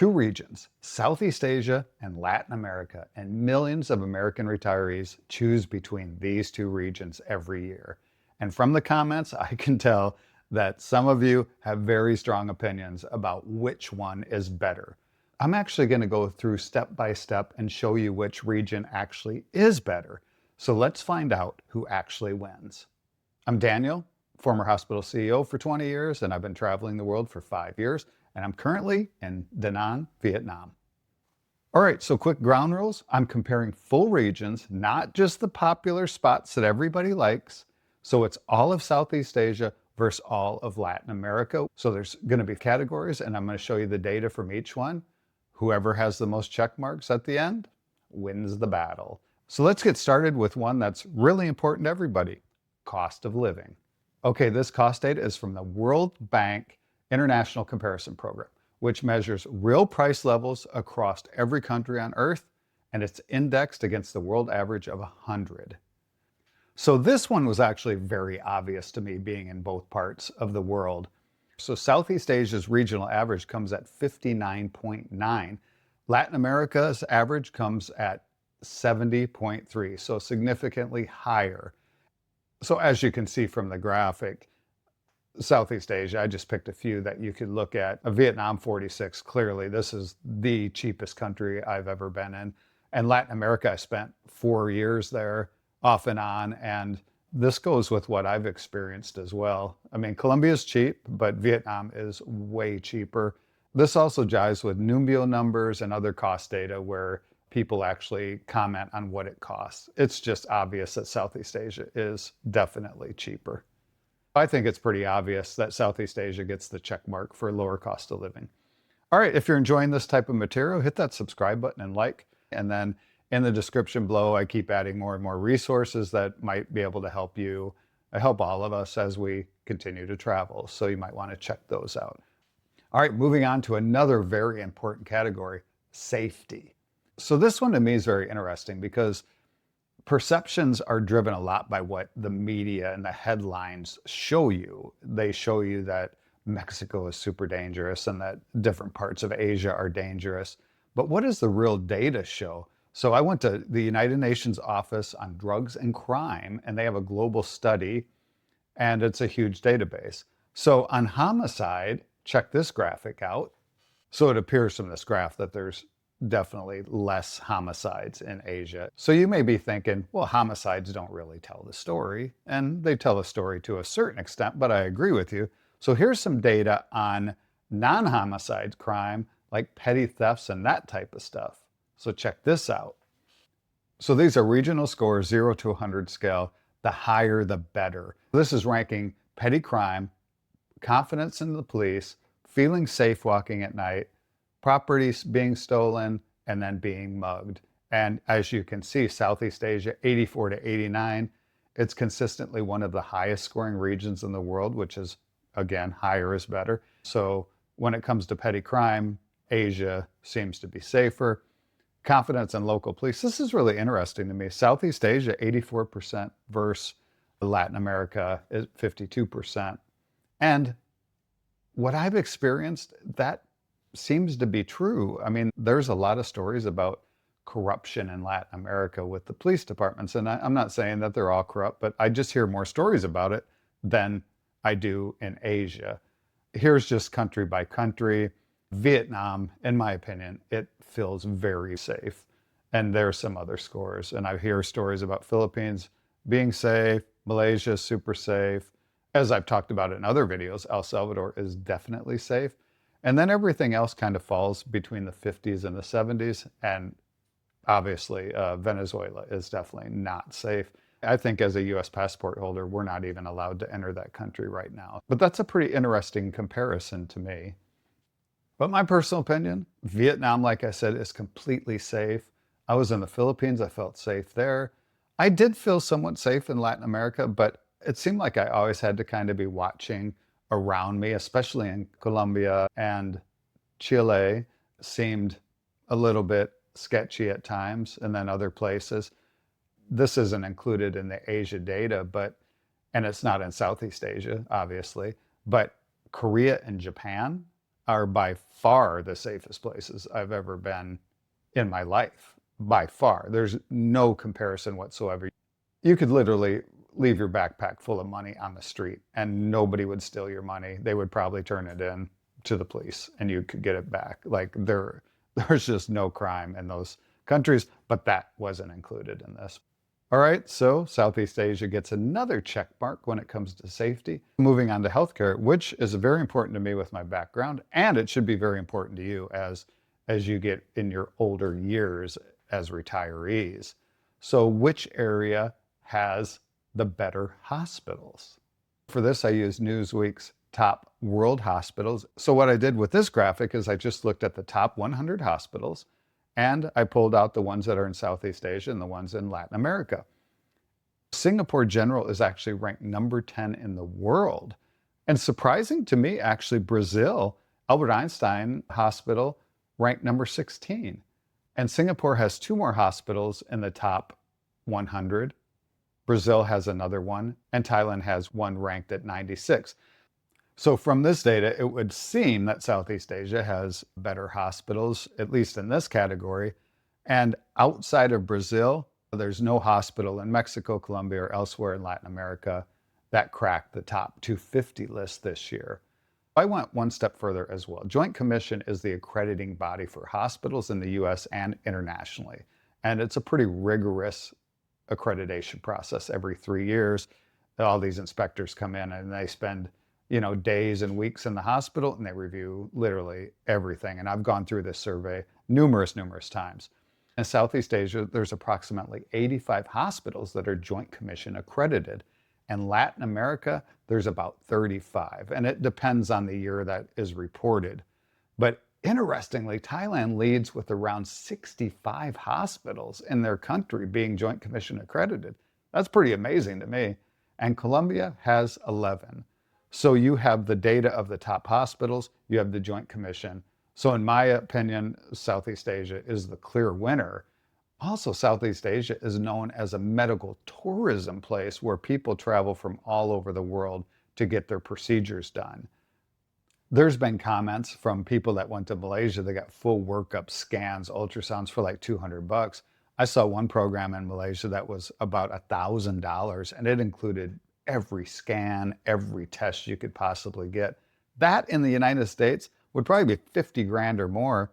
two regions, Southeast Asia and Latin America, and millions of American retirees choose between these two regions every year. And from the comments, I can tell that some of you have very strong opinions about which one is better. I'm actually going to go through step by step and show you which region actually is better. So let's find out who actually wins. I'm Daniel, former hospital CEO for 20 years, and I've been traveling the world for 5 years, and I'm currently in Da Nang, Vietnam. All right, so quick ground rules. I'm comparing full regions, not just the popular spots that everybody likes. So it's all of Southeast Asia versus all of Latin America. So there's going to be categories, and I'm going to show you the data from each one. Whoever has the most check marks at the end wins the battle. So let's get started with one that's really important to everybody, cost of living. Okay, this cost data is from the World Bank International Comparison Program, which measures real price levels across every country on Earth, and it's indexed against the world average of 100. So this one was actually very obvious to me, being in both parts of the world. So Southeast Asia's regional average comes at 59.9. Latin America's average comes at 70.3, so significantly higher. So as you can see from the graphic, Southeast Asia, I just picked a few that you could look at. Vietnam, 46, clearly this is the cheapest country I've ever been in. And Latin America, I spent 4 years there off and on, and this goes with what I've experienced as well. I mean, Colombia is cheap, but Vietnam is way cheaper. This also jives with Numbeo numbers and other cost data where people actually comment on what it costs. It's just obvious that Southeast Asia is definitely cheaper. I think it's pretty obvious that Southeast Asia gets the check mark for lower cost of living. All right, if you're enjoying this type of material, hit that subscribe button and like, and then in the description below, I keep adding more and more resources that might be able to help you, help all of us as we continue to travel. So you might want to check those out. All right, moving on to another very important category, safety. So this one to me is very interesting because perceptions are driven a lot by what the media and the headlines show you. They show you that Mexico is super dangerous and that different parts of Asia are dangerous. But what does the real data show? So I went to the United Nations Office on Drugs and Crime, and they have a global study, and it's a huge database. So on homicide, check this graphic out. So it appears from this graph that there's definitely less homicides in Asia. So you may be thinking, well, homicides don't really tell the story, and they tell the story to a certain extent, but I agree with you. So here's some data on non-homicide crime, like petty thefts and that type of stuff. So check this out. So these are regional scores, 0 to 100 scale. The higher, the better. This is ranking petty crime, confidence in the police, feeling safe walking at night, properties being stolen, and then being mugged. And as you can see, Southeast Asia, 84 to 89. It's consistently one of the highest scoring regions in the world, which is, again, higher is better. So when it comes to petty crime, Asia seems to be safer. Confidence in local police. This is really interesting to me. Southeast Asia, 84% versus Latin America is 52%. And what I've experienced, that seems to be true. I mean, there's a lot of stories about corruption in Latin America with the police departments. And I'm not saying that they're all corrupt, but I just hear more stories about it than I do in Asia. Here's just country by country. Vietnam, in my opinion, it feels very safe. And there's some other scores. And I hear stories about Philippines being safe, Malaysia super safe. As I've talked about in other videos, El Salvador is definitely safe. And then everything else kind of falls between the 50s and the 70s. And obviously, Venezuela is definitely not safe. I think as a US passport holder, we're not even allowed to enter that country right now. But that's a pretty interesting comparison to me. But my personal opinion, Vietnam, like I said, is completely safe. I was in the Philippines, I felt safe there. I did feel somewhat safe in Latin America, but it seemed like I always had to kind of be watching around me, especially in Colombia and Chile, seemed a little bit sketchy at times, and then other places. This isn't included in the Asia data, and it's not in Southeast Asia, obviously, but Korea and Japan, are by far the safest places I've ever been in my life. By far. There's no comparison whatsoever. You could literally leave your backpack full of money on the street and nobody would steal your money. They would probably turn it in to the police and you could get it back. Like there's just no crime in those countries, but that wasn't included in this. All right, so Southeast Asia gets another check mark when it comes to safety. Moving on to healthcare, which is very important to me with my background, and it should be very important to you as you get in your older years as retirees. So which area has the better hospitals? For this, I used Newsweek's top world hospitals. So what I did with this graphic is I just looked at the top 100 hospitals and I pulled out the ones that are in Southeast Asia and the ones in Latin America. Singapore General is actually ranked number 10 in the world. And surprising to me, actually, Brazil, Albert Einstein Hospital, ranked number 16. And Singapore has 2 more hospitals in the top 100. Brazil has another one, and Thailand has one ranked at 96. So from this data, it would seem that Southeast Asia has better hospitals, at least in this category. And outside of Brazil, there's no hospital in Mexico, Colombia, or elsewhere in Latin America that cracked the top 250 list this year. I went one step further as well. Joint Commission is the accrediting body for hospitals in the US and internationally. And it's a pretty rigorous accreditation process. Every 3 years, all these inspectors come in and they spend days and weeks in the hospital and they review literally everything. And I've gone through this survey numerous times. In Southeast Asia, there's approximately 85 hospitals that are Joint Commission accredited. In Latin America, there's about 35, and it depends on the year that is reported. But interestingly, Thailand leads with around 65 hospitals in their country being Joint Commission accredited. That's pretty amazing to me. And Colombia has 11. So you have the data of the top hospitals, you have the Joint Commission. So in my opinion, Southeast Asia is the clear winner. Also, Southeast Asia is known as a medical tourism place where people travel from all over the world to get their procedures done. There's been comments from people that went to Malaysia that got full workup scans, ultrasounds for like $200. I saw one program in Malaysia that was about $1,000 and it included every scan, every test you could possibly get. That in the United States would probably be 50 grand or more.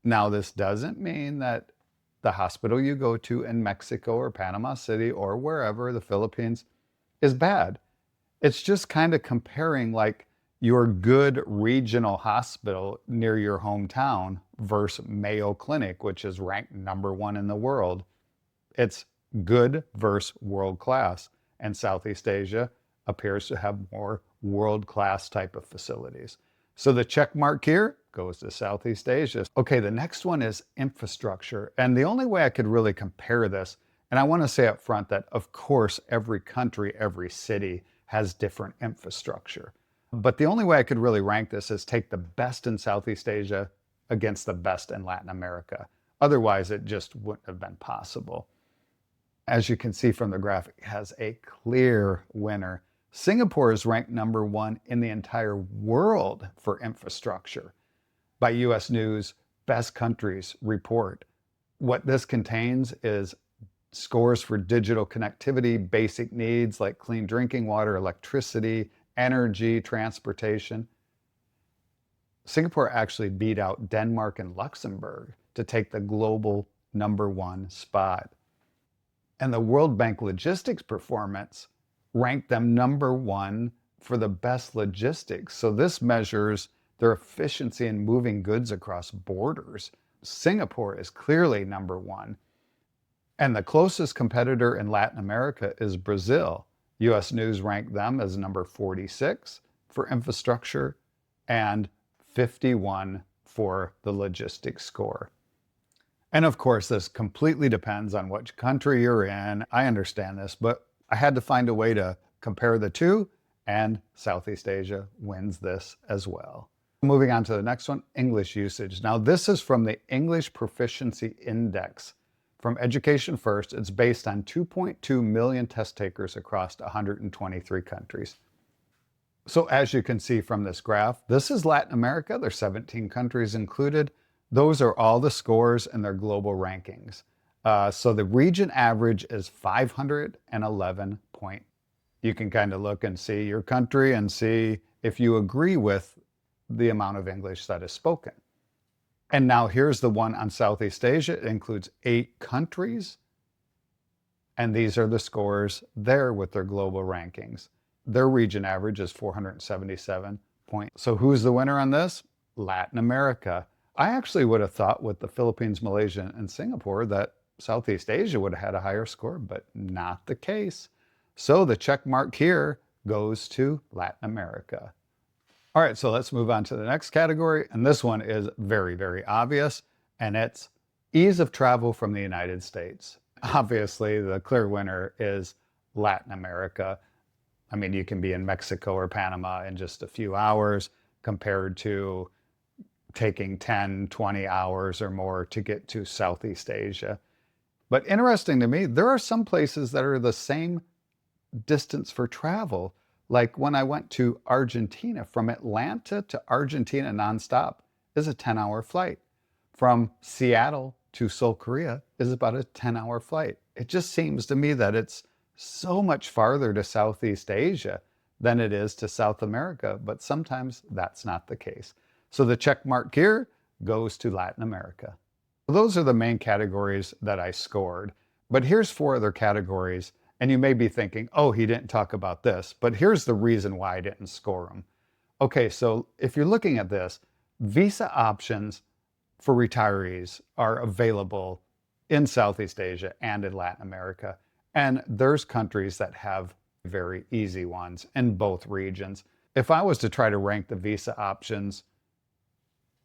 Now, this doesn't mean that the hospital you go to in Mexico or Panama City or wherever, the Philippines, is bad. It's just kind of comparing like your good regional hospital near your hometown versus Mayo Clinic, which is ranked number 1 in the world. It's good versus world class. And Southeast Asia appears to have more world-class type of facilities. So the check mark here goes to Southeast Asia. Okay, the next one is infrastructure. And the only way I could really compare this, and I want to say up front that of course every country, every city has different infrastructure. But the only way I could really rank this is take the best in Southeast Asia against the best in Latin America. Otherwise, it just wouldn't have been possible. As you can see from the graphic, it has a clear winner. Singapore is ranked number 1 in the entire world for infrastructure by US News Best Countries report. What this contains is scores for digital connectivity, basic needs like clean drinking water, electricity, energy, transportation. Singapore actually beat out Denmark and Luxembourg to take the global number 1 spot. And the World Bank Logistics Performance ranked them number 1 for the best logistics. So this measures their efficiency in moving goods across borders. Singapore is clearly number 1. And the closest competitor in Latin America is Brazil. US News ranked them as number 46 for infrastructure and 51 for the logistics score. And of course, this completely depends on which country you're in. I understand this, but I had to find a way to compare the two, and Southeast Asia wins this as well. Moving on to the next one, English usage. Now, this is from the English Proficiency Index from Education First. It's based on 2.2 million test takers across 123 countries. So as you can see from this graph, this is Latin America. There's 17 countries included. Those are all the scores and their global rankings. So the region average is 511 point. You can kind of look and see your country and see if you agree with the amount of English that is spoken. And now here's the one on Southeast Asia. It includes 8 countries. And these are the scores there with their global rankings. Their region average is 477 points. So who's the winner on this? Latin America. I actually would have thought with the Philippines, Malaysia, and Singapore that Southeast Asia would have had a higher score, but not the case. So the check mark here goes to Latin America. All right, so let's move on to the next category. And this one is very, very obvious, and it's ease of travel from the United States. Obviously, the clear winner is Latin America. I mean, you can be in Mexico or Panama in just a few hours compared to taking 10, 20 hours or more to get to Southeast Asia. But interesting to me, there are some places that are the same distance for travel. Like when I went to Argentina, from Atlanta to Argentina nonstop is a 10-hour flight. From Seattle to Seoul, Korea is about a 10-hour flight. It just seems to me that it's so much farther to Southeast Asia than it is to South America, but sometimes that's not the case. So the check mark here goes to Latin America. Those are the main categories that I scored, but here's 4 other categories, and you may be thinking, oh, he didn't talk about this, but here's the reason why I didn't score them. Okay, so if you're looking at this, visa options for retirees are available in Southeast Asia and in Latin America. And there's countries that have very easy ones in both regions. If I was to try to rank the visa options,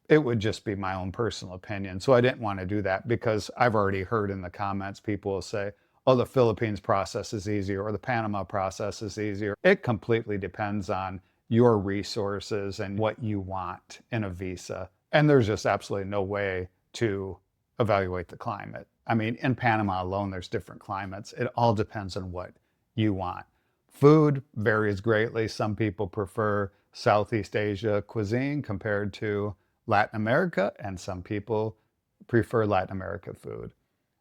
it would just be my own personal opinion. So I didn't want to do that because I've already heard in the comments people will say, oh, the Philippines process is easier or the Panama process is easier. It completely depends on your resources and what you want in a visa. And there's just absolutely no way to evaluate the climate. I mean, in Panama alone, there's different climates. It all depends on what you want. Food varies greatly. Some people prefer Southeast Asia cuisine compared to Latin America, and some people prefer Latin America food.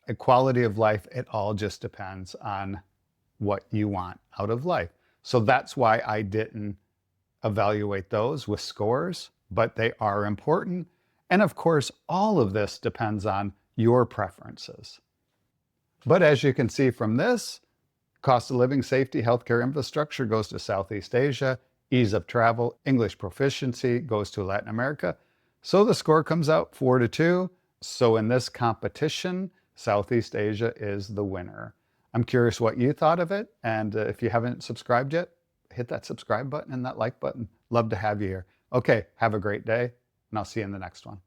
A quality of life, it all just depends on what you want out of life. So that's why I didn't evaluate those with scores, but they are important. And of course, all of this depends on your preferences. But as you can see from this, cost of living, safety, healthcare infrastructure goes to Southeast Asia, ease of travel, English proficiency goes to Latin America. So the score comes out 4-2. So in this competition, Southeast Asia is the winner. I'm curious what you thought of it. And if you haven't subscribed yet, hit that subscribe button and that like button. Love to have you here. Okay, have a great day, and I'll see you in the next one.